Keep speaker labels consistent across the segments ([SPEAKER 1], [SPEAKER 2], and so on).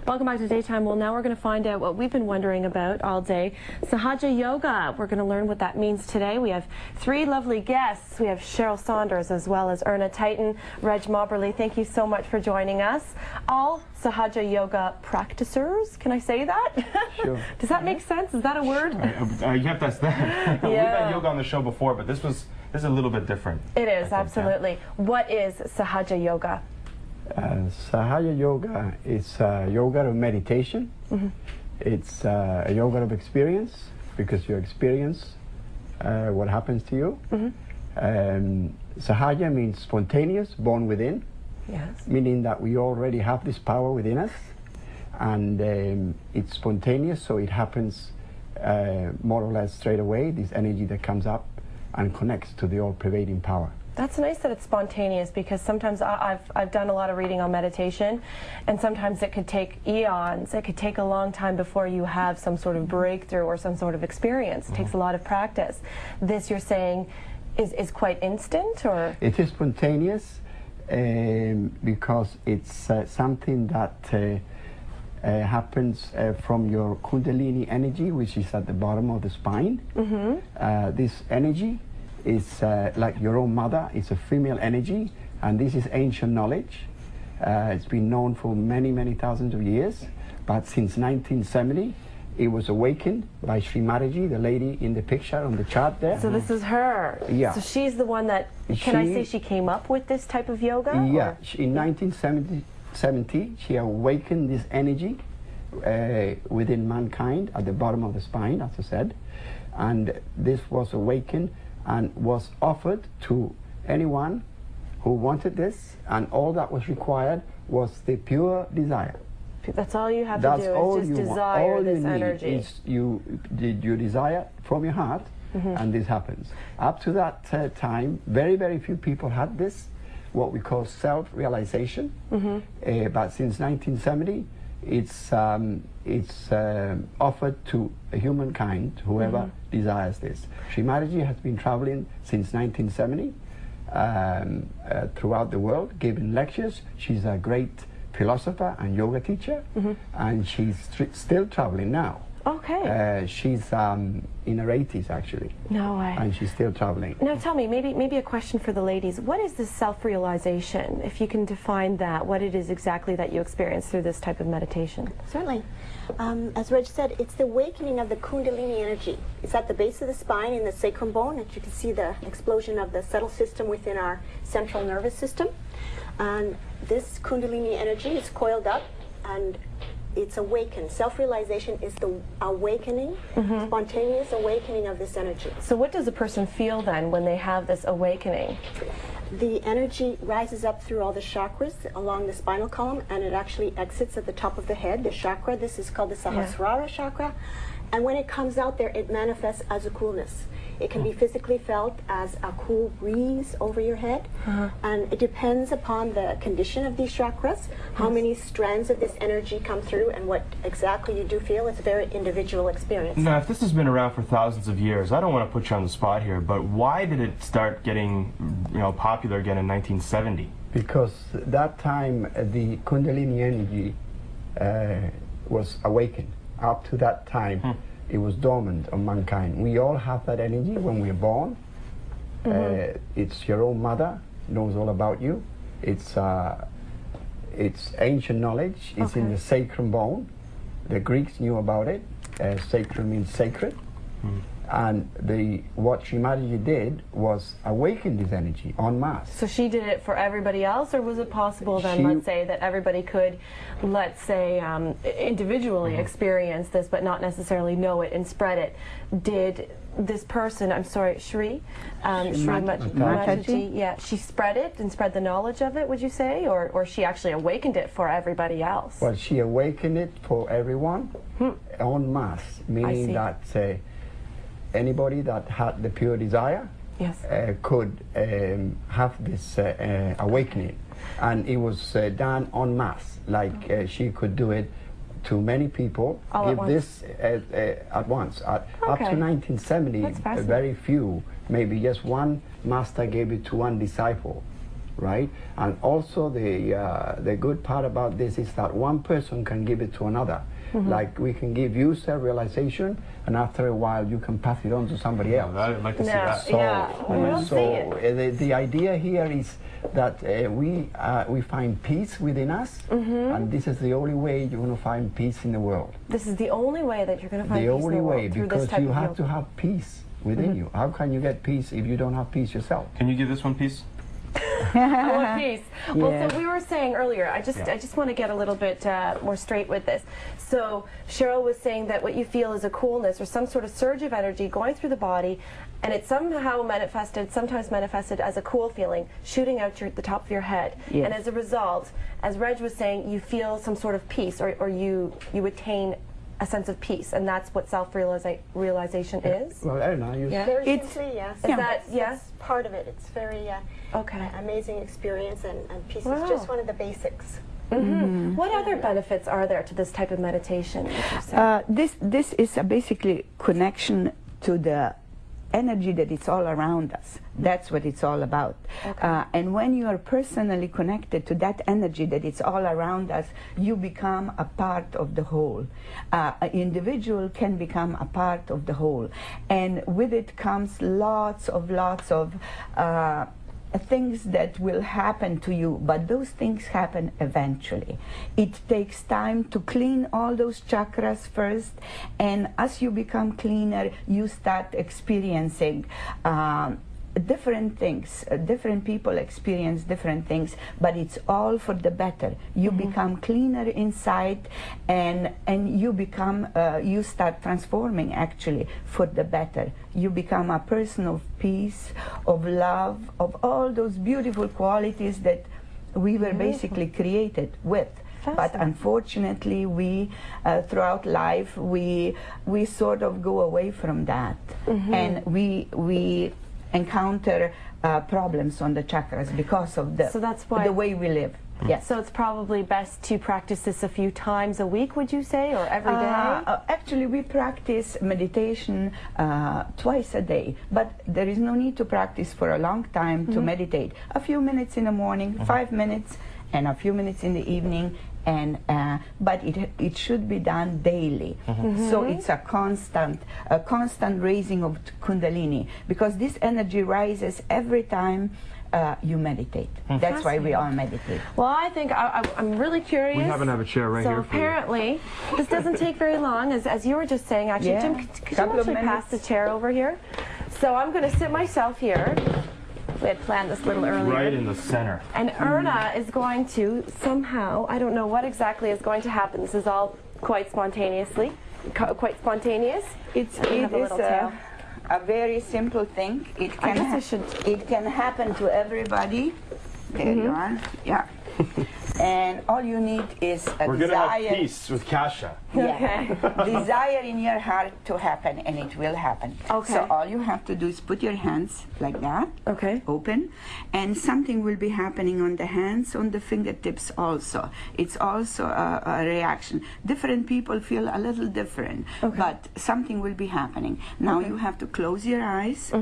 [SPEAKER 1] Welcome back to Daytime. Well, now we're going to find out what we've been wondering about all day. Sahaja Yoga. We're going to learn what that means today. We have three lovely guests. We have Cheryl Saunders as well as Erna Titan, Reg Mobberly. Thank you so much for joining us. All Sahaja Yoga practicers. Can I say that?
[SPEAKER 2] Sure.
[SPEAKER 1] Does that make sense? Is that a word?
[SPEAKER 2] Yep, that's that.
[SPEAKER 1] Yeah.
[SPEAKER 2] We've had yoga on the show before, but this is a little bit different.
[SPEAKER 1] It is, absolutely. Yeah. What is Sahaja Yoga?
[SPEAKER 3] Sahaja Yoga is yoga of meditation. Mm-hmm. It's a yoga of experience, because you experience what happens to you. Mm-hmm. Sahaja means spontaneous, born within.
[SPEAKER 1] Yes.
[SPEAKER 3] Meaning that we already have this power within us, and it's spontaneous, so it happens more or less straight away, this energy that comes up and connects to the all-pervading power.
[SPEAKER 1] That's nice that it's spontaneous, because sometimes I've done a lot of reading on meditation, and sometimes it could take eons. It could take a long time before you have some sort of breakthrough or some sort of experience. It takes a lot of practice. This, you're saying, is quite instant, or?
[SPEAKER 3] It is spontaneous because it's something that happens from your Kundalini energy, which is at the bottom of the spine. Mm-hmm. This energy is like your own mother. It's a female energy, and this is ancient knowledge. It's been known for many, many thousands of years, but since 1970 it was awakened by Srimataji, the lady in the picture on the chart there.
[SPEAKER 1] So this is her.
[SPEAKER 3] Yeah.
[SPEAKER 1] So she's the one that, can I say she came up with this type of yoga?
[SPEAKER 3] Yeah, in 1970 she awakened this energy within mankind at the bottom of the spine, as I said, and this was awakened and was offered to anyone who wanted this, and all that was required was the pure desire.
[SPEAKER 1] That's all you have to do, is just desire this energy.
[SPEAKER 3] Is you desire from your heart, mm-hmm. and this happens. Up to that time, very, very few people had this, what we call self-realization. Mm-hmm. But since 1970, it's offered to humankind, whoever mm-hmm. desires this. Srimataji has been traveling since 1970 throughout the world, giving lectures. She's a great philosopher and yoga teacher, mm-hmm. and she's still traveling now.
[SPEAKER 1] Okay.
[SPEAKER 3] She's in her 80s, actually.
[SPEAKER 1] No way.
[SPEAKER 3] And she's still traveling.
[SPEAKER 1] Now tell me, maybe a question for the ladies. What is this self-realization? If you can define that, what it is exactly that you experience through this type of meditation?
[SPEAKER 4] Certainly. As Reg said, it's the awakening of the Kundalini energy. It's at the base of the spine in the sacrum bone, and you can see the explosion of the subtle system within our central nervous system. And this Kundalini energy is coiled up, and it's awakened. Self-realization is the awakening, mm-hmm. spontaneous awakening of this energy.
[SPEAKER 1] So what does a person feel then when they have this awakening?
[SPEAKER 4] The energy rises up through all the chakras along the spinal column, and it actually exits at the top of the head, the chakra. This is called the Sahasrara chakra. And when it comes out there, it manifests as a coolness. It can be physically felt as a cool breeze over your head, and it depends upon the condition of these chakras, how many strands of this energy come through, and what exactly you do feel. It's a very individual experience.
[SPEAKER 2] Now, if this has been around for thousands of years, I don't want to put you on the spot here, but why did it start getting, popular again in 1970?
[SPEAKER 3] Because that time the Kundalini energy was awakened. Up to that time, it was dormant on mankind. We all have that energy when we're born. Mm-hmm. It's your own mother knows all about you. It's ancient knowledge. It's in the sacrum bone. The Greeks knew about it. Sacrum means sacred. And what Srimataji did was awaken this energy en masse.
[SPEAKER 1] So she did it for everybody else, or was it possible then, let's say, that everybody could, let's say, individually experience this but not necessarily know it and spread it? Did this person, I'm sorry, Srimataji, yeah, she spread it and spread the knowledge of it, would you say? Or she actually awakened it for everybody else?
[SPEAKER 3] Well, she awakened it for everyone en masse, meaning that anybody that had the pure desire could have this awakening, and it was done en masse. Like she could do it to many people, give this at once. Up to 1970, very few, maybe just one master gave it to one disciple. right? And also the good part about this is that one person can give it to another. Like we can give you self-realization, and after a while you can pass it on to somebody else.
[SPEAKER 2] I'd like to see that.
[SPEAKER 3] So, the idea here is that we find peace within us, and this is the only way you're going to find peace in the world.
[SPEAKER 1] This is the only way that you're going to find
[SPEAKER 3] The
[SPEAKER 1] peace in
[SPEAKER 3] only
[SPEAKER 1] the world
[SPEAKER 3] way,
[SPEAKER 1] through
[SPEAKER 3] because
[SPEAKER 1] this type
[SPEAKER 3] you
[SPEAKER 1] of
[SPEAKER 3] have
[SPEAKER 1] yoga.
[SPEAKER 3] to have peace within you. How can you get peace if you don't have peace yourself?
[SPEAKER 2] Can you give this one piece?
[SPEAKER 1] I want peace. Well,
[SPEAKER 3] Yeah.
[SPEAKER 1] so we were saying earlier, I just want to get a little bit more straight with this. So Cheryl was saying that what you feel is a coolness or some sort of surge of energy going through the body, and it's somehow sometimes manifested as a cool feeling shooting out the top of your head.
[SPEAKER 5] Yes.
[SPEAKER 1] And as a result, as Reg was saying, you feel some sort of peace, or you attain a sense of peace, and that's what self-realization is.
[SPEAKER 3] Well, Erna, you
[SPEAKER 4] Very
[SPEAKER 5] It's-
[SPEAKER 4] simply, yes.
[SPEAKER 1] Is that
[SPEAKER 4] That's
[SPEAKER 1] yes?
[SPEAKER 4] part of it. It's very
[SPEAKER 1] Okay.
[SPEAKER 4] amazing experience, and peace
[SPEAKER 1] Wow.
[SPEAKER 4] is just one of the basics.
[SPEAKER 1] What other benefits are there to this type of meditation, would you say?
[SPEAKER 5] This is a basically connection to the energy that is all around us. That's what it's all about.
[SPEAKER 1] Okay.
[SPEAKER 5] And when you are personally connected to that energy that is all around us, you become a part of the whole. An individual can become a part of the whole. And with it comes lots of things that will happen to you, but those things happen eventually. It takes time to clean all those chakras first, and as you become cleaner, you start experiencing different things. Different people experience different things, but it's all for the better. You become cleaner inside, and you become you start transforming actually for the better. You become a person of peace, of love, of all those beautiful qualities that we were basically created with. But unfortunately, we throughout life we sort of go away from that, and we encounter problems on the chakras because of
[SPEAKER 1] So that's why-
[SPEAKER 5] the way we live. Yes.
[SPEAKER 1] So it's probably best to practice this a few times a week, would you say, or every day?
[SPEAKER 5] Actually, we practice meditation twice a day, but there is no need to practice for a long time to meditate. A few minutes in the morning, 5 minutes, and a few minutes in the evening, and but it should be done daily. So it's a constant raising of Kundalini, because this energy rises every time you meditate. That's why we all meditate.
[SPEAKER 1] Well, I think I'm really curious.
[SPEAKER 2] We happen to have a chair right
[SPEAKER 1] so
[SPEAKER 2] here for you.
[SPEAKER 1] apparently, this doesn't take very long, as you were just saying. Actually,
[SPEAKER 5] Yeah.
[SPEAKER 1] Jim, could you
[SPEAKER 5] Couple of
[SPEAKER 1] actually pass the
[SPEAKER 5] minutes.
[SPEAKER 1] chair over here? So I'm going to sit myself here. We had planned this a little earlier.
[SPEAKER 2] Right in the center.
[SPEAKER 1] And Erna is going to somehow, I don't know what exactly is going to happen. This is all quite spontaneous.
[SPEAKER 5] It
[SPEAKER 1] have a
[SPEAKER 5] is
[SPEAKER 1] little tail.
[SPEAKER 5] a very simple thing. It
[SPEAKER 1] I
[SPEAKER 5] can
[SPEAKER 1] guess I should-
[SPEAKER 5] it can happen to everybody. There you are. Yeah. And all you need is a
[SPEAKER 2] We're going to
[SPEAKER 5] desire.
[SPEAKER 2] have peace with Kasha.
[SPEAKER 5] Yeah. Desire in your heart to happen, and it will happen.
[SPEAKER 1] Okay.
[SPEAKER 5] So all you have to do is put your hands like that,
[SPEAKER 1] Okay.
[SPEAKER 5] open, and something will be happening on the hands, on the fingertips also. It's also a reaction. Different people feel a little different, but something will be happening. Now you have to close your eyes,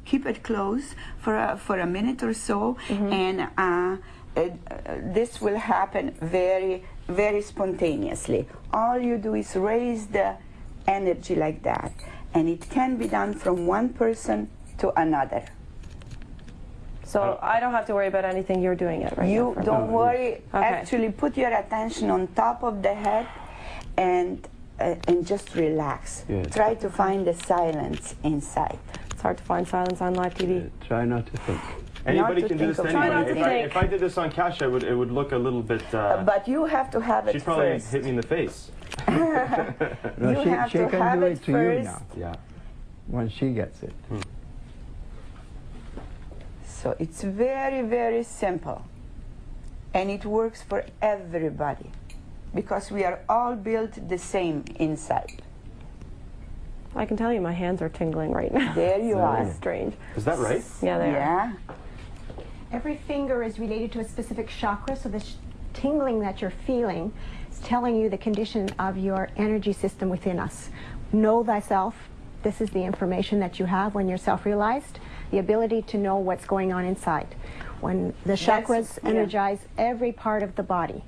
[SPEAKER 5] keep it closed for a minute or so, and this will happen very, very spontaneously. All you do is raise the energy like that, and it can be done from one person to another.
[SPEAKER 1] So I don't have to worry about anything. You're doing it right now.
[SPEAKER 5] You
[SPEAKER 1] for me.
[SPEAKER 5] don't worry.
[SPEAKER 1] Okay.
[SPEAKER 5] Actually, put your attention on top of the head, and just relax.
[SPEAKER 3] Good.
[SPEAKER 5] Try to find the silence inside.
[SPEAKER 1] It's hard to find silence on live TV.
[SPEAKER 3] Try not to think.
[SPEAKER 2] Anybody
[SPEAKER 5] to
[SPEAKER 2] can do this to
[SPEAKER 5] think of
[SPEAKER 1] Try not
[SPEAKER 2] anybody.
[SPEAKER 1] to think.
[SPEAKER 2] If I did this on Kasha, it would look a little bit...
[SPEAKER 5] But you have to have it
[SPEAKER 2] she'd probably
[SPEAKER 5] first.
[SPEAKER 2] hit me in the face.
[SPEAKER 3] No,
[SPEAKER 5] You have
[SPEAKER 3] she
[SPEAKER 5] to
[SPEAKER 3] can
[SPEAKER 5] have
[SPEAKER 3] do
[SPEAKER 5] it
[SPEAKER 3] it to you
[SPEAKER 5] first.
[SPEAKER 3] now. Yeah. When she gets it.
[SPEAKER 5] So it's very, very simple. And it works for everybody, because we are all built the same inside.
[SPEAKER 1] I can tell you my hands are tingling right now.
[SPEAKER 5] There you are.
[SPEAKER 1] It's strange.
[SPEAKER 2] Is that right?
[SPEAKER 1] Yeah, they are.
[SPEAKER 5] Yeah.
[SPEAKER 6] Every finger is related to a specific chakra, so the tingling that you're feeling is telling you the condition of your energy system within us. Know thyself. This is the information that you have when you're self-realized, the ability to know what's going on inside. When the chakras energize every part of the body.